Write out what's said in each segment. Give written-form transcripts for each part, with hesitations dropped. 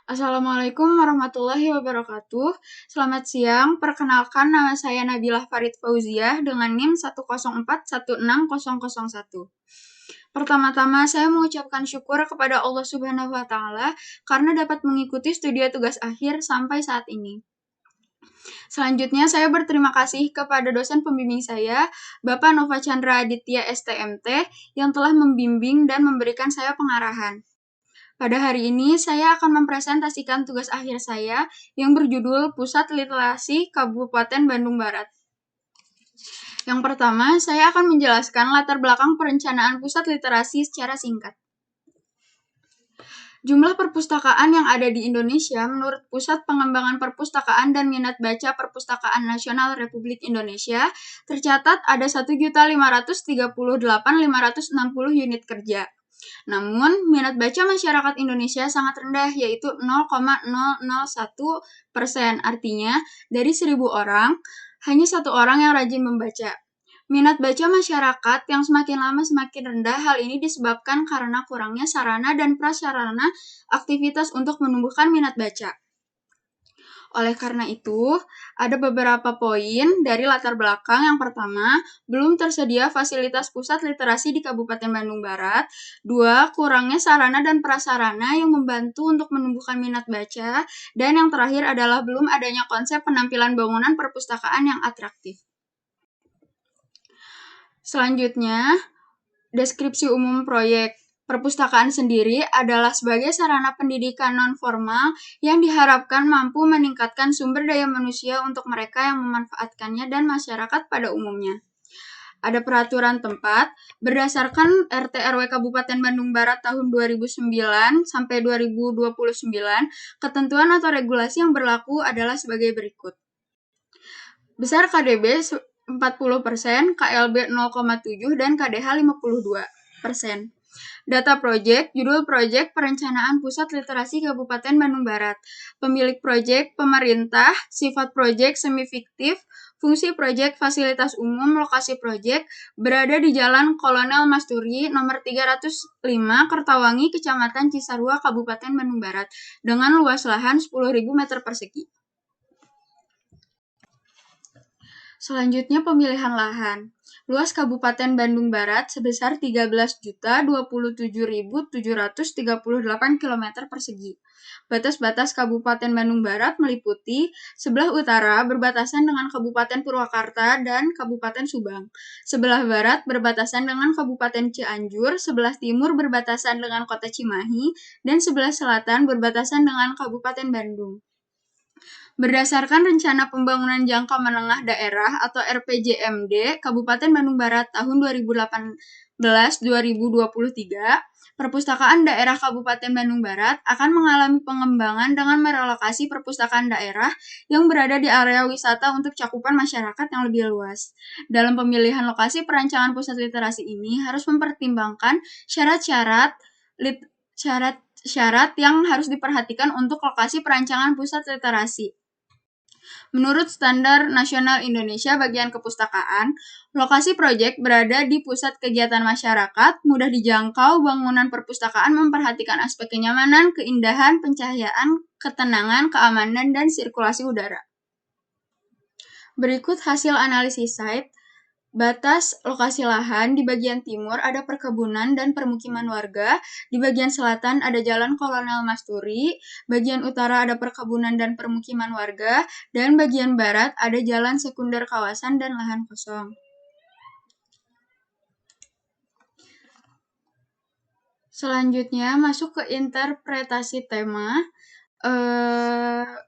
Assalamualaikum warahmatullahi wabarakatuh. Selamat siang, perkenalkan nama saya Nabilah Farid Fauziah dengan NIM 1041601. Pertama-tama saya mengucapkan syukur kepada Allah Subhanahu wa taala karena dapat mengikuti studi tugas akhir sampai saat ini. Selanjutnya saya berterima kasih kepada dosen pembimbing saya, Bapak Nova Chandra Aditya STMT, yang telah membimbing dan memberikan saya pengarahan. Pada hari ini, saya akan mempresentasikan tugas akhir saya yang berjudul Pusat Literasi Kabupaten Bandung Barat. Yang pertama, saya akan menjelaskan latar belakang perencanaan pusat literasi secara singkat. Jumlah perpustakaan yang ada di Indonesia menurut Pusat Pengembangan Perpustakaan dan Minat Baca Perpustakaan Nasional Republik Indonesia tercatat ada 1.538.560 unit kerja. Namun, minat baca masyarakat Indonesia sangat rendah, yaitu 0,001%. Artinya, dari 1.000 orang, hanya 1 orang yang rajin membaca. Minat baca masyarakat yang semakin lama semakin rendah. Hal ini disebabkan karena kurangnya sarana dan prasarana aktivitas untuk menumbuhkan minat baca. Oleh karena itu, ada beberapa poin dari latar belakang. Yang pertama, belum tersedia fasilitas pusat literasi di Kabupaten Bandung Barat. 2, kurangnya sarana dan prasarana yang membantu untuk menumbuhkan minat baca. Dan yang terakhir adalah belum adanya konsep penampilan bangunan perpustakaan yang atraktif. Selanjutnya, deskripsi umum proyek. Perpustakaan sendiri adalah sebagai sarana pendidikan non-formal yang diharapkan mampu meningkatkan sumber daya manusia untuk mereka yang memanfaatkannya dan masyarakat pada umumnya. Ada peraturan tempat berdasarkan RT RW Kabupaten Bandung Barat tahun 2009 sampai 2029, ketentuan atau regulasi yang berlaku adalah sebagai berikut. Besar KDB 40%, KLB 0,7, dan KDH 52%. Data proyek, judul proyek perencanaan pusat literasi Kabupaten Bandung Barat. Pemilik proyek, pemerintah, sifat proyek semi-fiktif, fungsi proyek fasilitas umum, lokasi proyek, berada di Jalan Kolonel Masturi, nomor 305, Kertawangi, Kecamatan Cisarua, Kabupaten Bandung Barat, dengan luas lahan 10.000 meter persegi. Selanjutnya pemilihan lahan. Luas Kabupaten Bandung Barat sebesar 13.027.738 km persegi. Batas-batas Kabupaten Bandung Barat meliputi sebelah utara berbatasan dengan Kabupaten Purwakarta dan Kabupaten Subang. Sebelah barat berbatasan dengan Kabupaten Cianjur, sebelah timur berbatasan dengan Kota Cimahi, dan sebelah selatan berbatasan dengan Kabupaten Bandung. Berdasarkan Rencana Pembangunan Jangka Menengah Daerah atau RPJMD Kabupaten Bandung Barat tahun 2018-2023, perpustakaan daerah Kabupaten Bandung Barat akan mengalami pengembangan dengan merelokasi perpustakaan daerah yang berada di area wisata untuk cakupan masyarakat yang lebih luas. Dalam pemilihan lokasi perancangan pusat literasi ini harus mempertimbangkan syarat-syarat yang harus diperhatikan untuk lokasi perancangan pusat literasi. Menurut Standar Nasional Indonesia Bagian Kepustakaan, lokasi proyek berada di pusat kegiatan masyarakat, mudah dijangkau, bangunan perpustakaan memperhatikan aspek kenyamanan, keindahan, pencahayaan, ketenangan, keamanan, dan sirkulasi udara. Berikut hasil analisis site. Batas lokasi lahan, di bagian timur ada perkebunan dan permukiman warga, di bagian selatan ada Jalan Kolonel Masturi, bagian utara ada perkebunan dan permukiman warga, dan bagian barat ada jalan sekunder kawasan dan lahan kosong. Selanjutnya masuk ke interpretasi tema.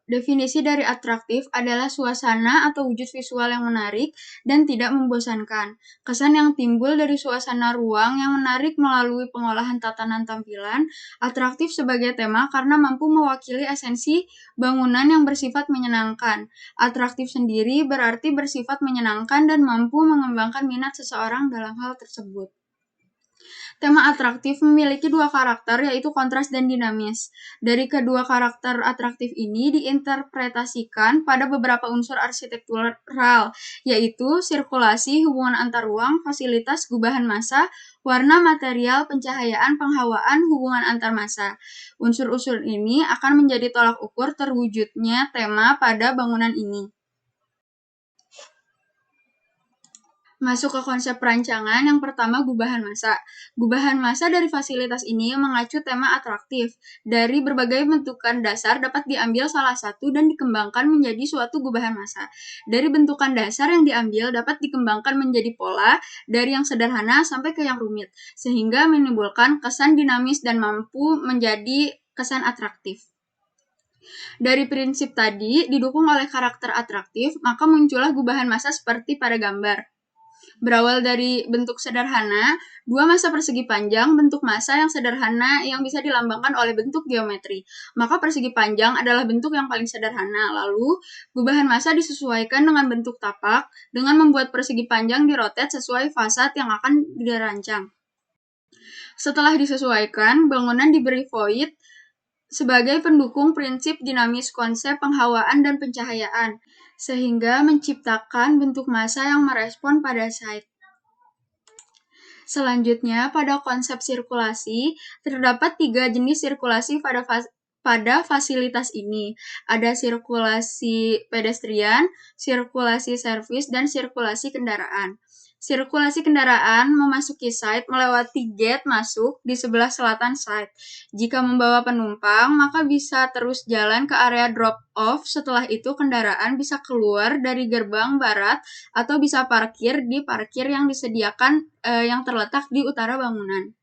Definisi dari atraktif adalah suasana atau wujud visual yang menarik dan tidak membosankan. Kesan yang timbul dari suasana ruang yang menarik melalui pengolahan tatanan tampilan. Atraktif sebagai tema karena mampu mewakili esensi bangunan yang bersifat menyenangkan. Atraktif sendiri berarti bersifat menyenangkan dan mampu mengembangkan minat seseorang dalam hal tersebut. Tema atraktif memiliki dua karakter, yaitu kontras dan dinamis. Dari kedua karakter atraktif ini diinterpretasikan pada beberapa unsur arsitektural, yaitu sirkulasi, hubungan antar ruang, fasilitas, gubahan massa, warna, material, pencahayaan, penghawaan, hubungan antar massa. Unsur-unsur ini akan menjadi tolak ukur terwujudnya tema pada bangunan ini. Masuk ke konsep perancangan, yang pertama gubahan massa. Gubahan massa dari fasilitas ini mengacu tema atraktif. Dari berbagai bentukan dasar dapat diambil salah satu dan dikembangkan menjadi suatu gubahan massa. Dari bentukan dasar yang diambil dapat dikembangkan menjadi pola dari yang sederhana sampai ke yang rumit, sehingga menimbulkan kesan dinamis dan mampu menjadi kesan atraktif. Dari prinsip tadi, didukung oleh karakter atraktif, maka muncullah gubahan massa seperti pada gambar. Berawal dari bentuk sederhana, dua massa persegi panjang, bentuk massa yang sederhana yang bisa dilambangkan oleh bentuk geometri. Maka persegi panjang adalah bentuk yang paling sederhana. Lalu, gubahan massa disesuaikan dengan bentuk tapak dengan membuat persegi panjang dirotet sesuai fasad yang akan dirancang. Setelah disesuaikan, bangunan diberi void sebagai pendukung prinsip dinamis konsep penghawaan dan pencahayaan, sehingga menciptakan bentuk massa yang merespon pada site. Selanjutnya, pada konsep sirkulasi, terdapat 3 jenis sirkulasi pada fasilitas ini. Ada sirkulasi pedestrian, sirkulasi servis, dan sirkulasi kendaraan. Sirkulasi kendaraan memasuki site melewati gate masuk di sebelah selatan site. Jika membawa penumpang, maka bisa terus jalan ke area drop-off. Setelah itu, kendaraan bisa keluar dari gerbang barat atau bisa parkir di parkir yang disediakan yang terletak di utara bangunan.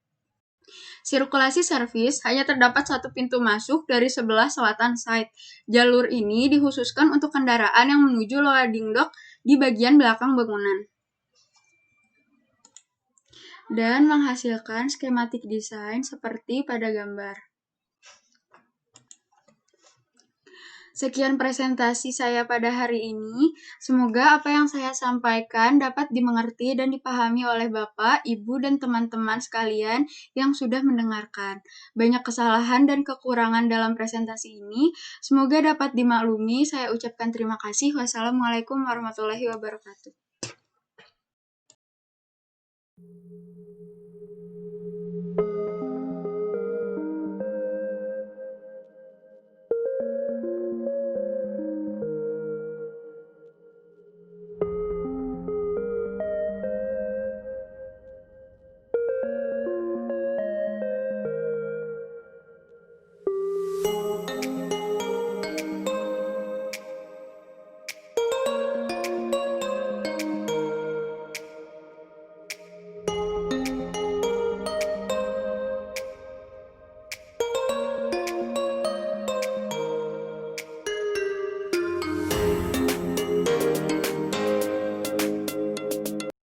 Sirkulasi servis hanya terdapat satu pintu masuk dari sebelah selatan site. Jalur ini dikhususkan untuk kendaraan yang menuju loading dock di bagian belakang bangunan dan menghasilkan skematik desain seperti pada gambar. Sekian presentasi saya pada hari ini. Semoga apa yang saya sampaikan dapat dimengerti dan dipahami oleh Bapak, Ibu, dan teman-teman sekalian yang sudah mendengarkan. Banyak kesalahan dan kekurangan dalam presentasi ini. Semoga dapat dimaklumi. Saya ucapkan terima kasih. Wassalamualaikum warahmatullahi wabarakatuh.